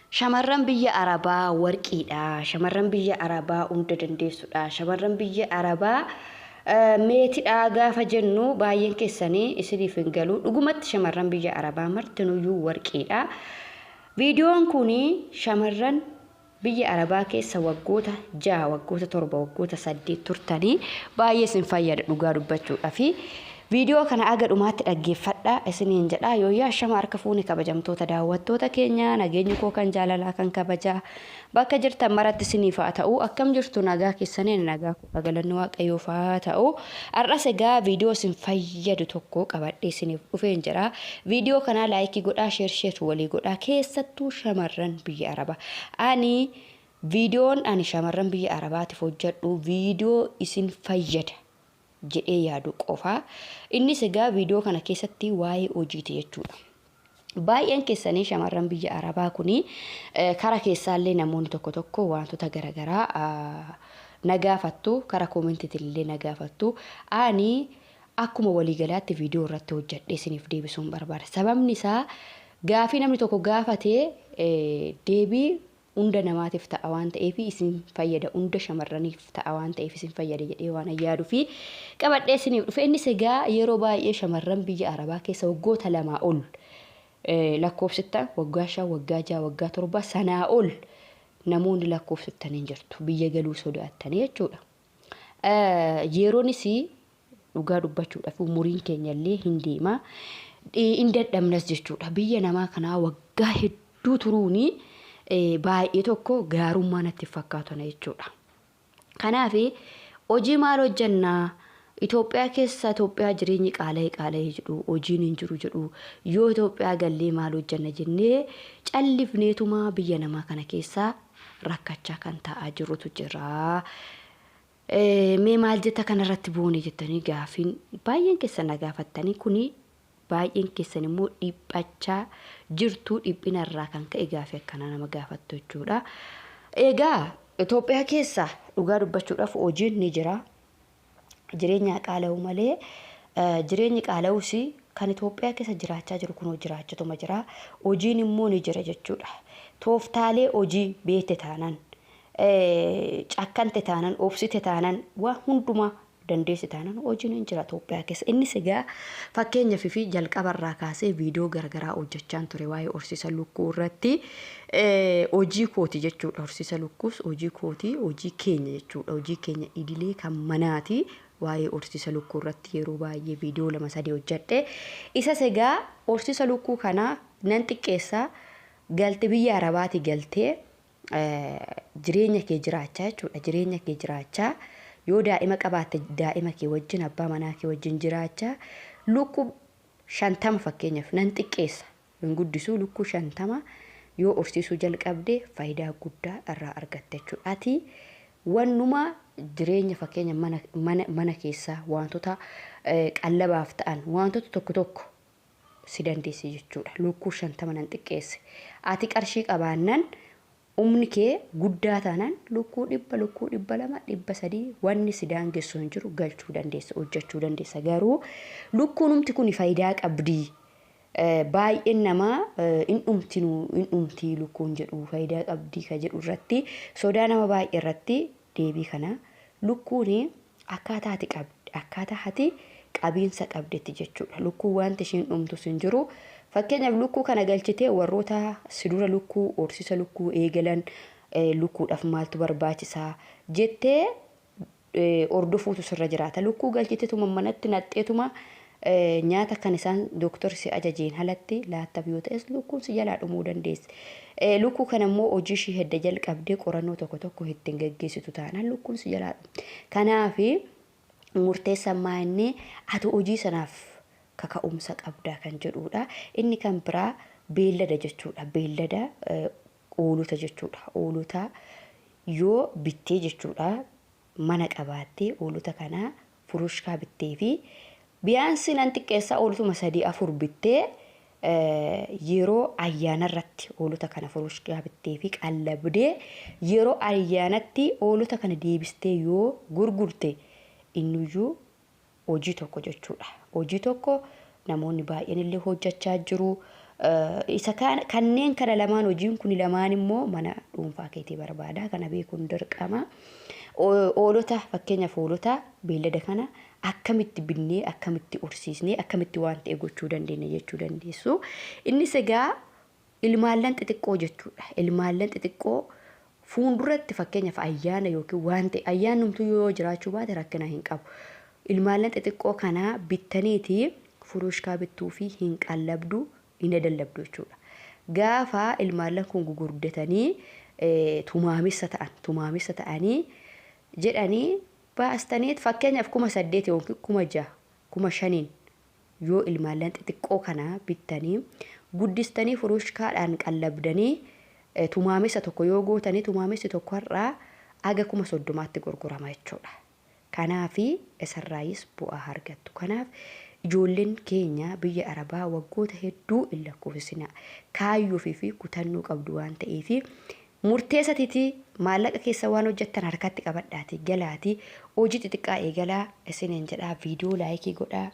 Shamarran biyya Arabaa warqiidha. Shamarran biyya Arabaa hunda dandeessudha. Shamarran biyya Arabaa meetidha gaafa jennu baay'een keessanii isiniif hin galu. Dhugumatti shamarran biyya Arabaa martinuyyuu warqiidha. Viidiyoon kuni shamarran biyya Arabaa keessa waggoota 6, waggoota 7, waggoota 8 turtanii baay'ee isin fayyada dhugaa dubbachuudhaafi. Viidiyoo kana aga dhumaatti dhaggeeffadhaa isiniin jedha yoo yaashama harka fuuni kabajamtoota daawwattoota keenya nageenyi koo kan jaalalaa kan kabajaa bakka jirtan maratti isiniif haa ta'u akkam jirtu nagaa keessaniin nagaa galanni waaqayyoof haa ta'u har'as egaa viidiyoo isin fayyadu tokko qabadhee isiniif dhufeen jira. Viidiyoo kana laayikii godhaa sheer walii godhaa keessattuu shamarran biyya Arabaa ani viidiyoon ani shamarran biyya Arabaatiif hojjedhu viidiyoo isin fayyada jedhee yaadu qofa. Innis egaa viidiyoo kana keessatti waa'ee hojiiti jechuudha. Baay'een keessanii shamarran biyya Arabaa kuni kara keessaallee namoonni tokko wantoota garagaraa nagaafattu kara koomentiitillee nagaafattu. Ani akkuma waliigalaatti viidiyoo irratti hojjedhee isiniif deebisuun barbaada. Sababni isaa gaafii namni tokko gaafatee deebii hunda namaatiif ta'a waan ta'eef isin fayyada hunda shamarraniif ta'a waan ta'eef isin fayyada jedhee waan yaaduu fi qabadhee isiniif dhufe. Innis egaa yeroo baay'ee shamarran biyya Arabaa keessa waggoota 2 ol lakkoofsittan waggaa 5 waggaa 6 waggaa 7 sanaa ol namoonni lakkoofsittan hin jirtu biyya galuu sodaattanii jechuudha. Yeroonis dhugaa dubbachuudhaaf umuriin keenyallee hin deema hin dadhabnas jechuudha. Biyya namaa kanaa waggaa hedduu turuuni baay'ee tokko gaarummaa natti fakkaatona jechuudha. Kanaaf hojii maal hojjannaa Itoophiyaa keessa Itoophiyaa jireenyi qaala'ee jedhu hojiin hin jiru jedhu yoo Itoophiyaa gallee maal hojjanna jennee callifneetuma biyya namaa kana keessa rakkachaa kan ta'aa jirutu jira. Mee maal jetta kanarratti boone jettanii gaafiin baay'een keessa nagaafattanii kuni baay'een keessan immoo dhiphachaa jirtu dhiphina irraa kan ka'e gaafii akkana nama gaafattu jechuudha. Egaa Itoophiyaa keessa dhugaa dubbachuudhaaf hojiin ni jira. Jireenya qaala'u malee jireenyi qaala'uus kan Itoophiyaa keessa jiraachaa jiru kun jiraachatuma jira. Hojiin immoo ni jira jechuudha. Tooftaalee hojii beekte taanan cakkante taanan obsite taanan waa hundumaa dandeessi taanan hojiin hin jira Itoophiyaa keessa. Innis egaa fakkeenyaaf fi jalqabarraa kaasee viidiyoo garagaraa hojjechaan ture waa'ee horsiisa lukkuu irratti hojii kooti jechuudha. Horsiisa lukkuus hojii kooti hojii keenya jechuudha. Hojii keenya idilee kan manaati. Waa'ee horsiisa lukkuu irratti yeroo baay'ee viidiyoo 2-3 hojjedhe. Isas egaa horsiisa lukkuu kana nan xiqqeessa galtee biyya Arabaati galtee jireenya kee jiraachaa jechuudha. Jireenya kee jiraachaa yoo daa'ima qabaatte daa'ima kee wajjin abbaa manaa kee wajjin jiraachaa lukkuu 50 fakkeenyaaf nan xiqqeessa hin guddisu lukkuu 50 yoo horsiisuu jalqabde faayidaa guddaa irraa argatte jechuudha. Ati wannuma jireenya fakkeenya mana keessa wantoota qallabaaf ta'an wantoota tokko si dandeessi jechuudha. Lukkuu 50 nan xiqqeesse. Ati qarshii qabaannan umni kee guddaa taanaan lukkuu 100 lukkuu 200 300 wanni si daangessu hin jiru galchuu dandeessa hojjechuu dandeessa. Garuu lukkuun umti kun faayidaa qabdi. Baay'een namaa in umti lukkuun jedhu faayidaa qabdi ka jedhu irratti sodaa nama baay'ee irratti deebii kana lukkuun akkaataa ati qabiinsa qabdetti jechuudha. Lukkuu wanti isheen dhumtus hin jiru. Fakkeenyaaf lukkuu kana galchitee warroota sidura lukkuu horsiisa lukkuu eegalan lukkuudhaaf maaltu barbaachisaa jettee ordofuutu sirra jiraata. Lukkuu galchiteetuma manatti naqxeetuma nyaata kan isaan doktorri si ajajeen halatti laattaaf yoo ta'es lukkuun si jalaa dhumuu dandeessi. Lukkuu kana immoo hojii ishee hedda jalqabdee qorannoo tokko ittiin gaggeessitu taanaan lukkuun si jalaa dhumu. Kanaaf murteessaa maa'inni ati hojii sanaaf kaka'umsa qabdaa kan jedhuudha. Inni kan biraa beellada jechuudha. Beellada oolota jechuudha. Oolota yoo bittee jechuudha mana qabaattee oolota kana furushkaa bittee fi biyaansi nan xiqqeessa oolotuma 3-4 bittee yeroo ayyaana irratti oolota kana furushkaa bittee fi qallabdee yeroo ayyaanatti oolota kana deebistee yoo gurgurte inniyyuu hojii tokko jechuudha. Hojii tokko namoonni baay'een illee hojjechaa jiru. isa kanneen kana lamaan hojiin kun lamaan immoo mana dhuunfaa keetii barbaada. Kana beekuun dirqama. Oolota fakkeenyaaf oolota beellada kana akkamitti binnee akkamitti horsiisnee akkamitti waan ta'e gochuu dandeenya jechuu dandeessu. Innis egaa ilmaallan xixiqqoo jechuudha. Ilmaallan xixiqqoo fuulduratti fakkeenyaaf ayyaana yookiin waan ta'e ayyaannumtuu yoo jiraachuu baate rakkina hin qabu. Ilmaallan xixiqqoo kana bittaniiti furuushkaa bittuu fi hin qallabdu hin dallabdu jechuudha. Gaafa ilmaallan kun gugurdatanii tumaamessa ta'anii jedhanii baastaniit fakkeenyaaf 8,000 yookiin 6,000 5,000 yoo ilmaallan xixiqqoo kana bittanii guddistanii furuushkaadhaan qallabdanii tumaamessa tokko yoo gootanii tumaamessi tokko irraa aga 30,000tti gurgurama jechuudha. Kanaafi isarraayis bu'aa argattu. Kanaaf ijoolleen keenya biyya Arabaa waggoota hedduu hin lakkoofsina. Kaayyoo fi kutannoo qabdu waan ta'eef murteessatiiti maallaqa keessa waan hojjettan harkatti qabadhaati galaati hojii xixiqqaa eegalaa isiniin jedhaa viidiyoo laayikii godhaa.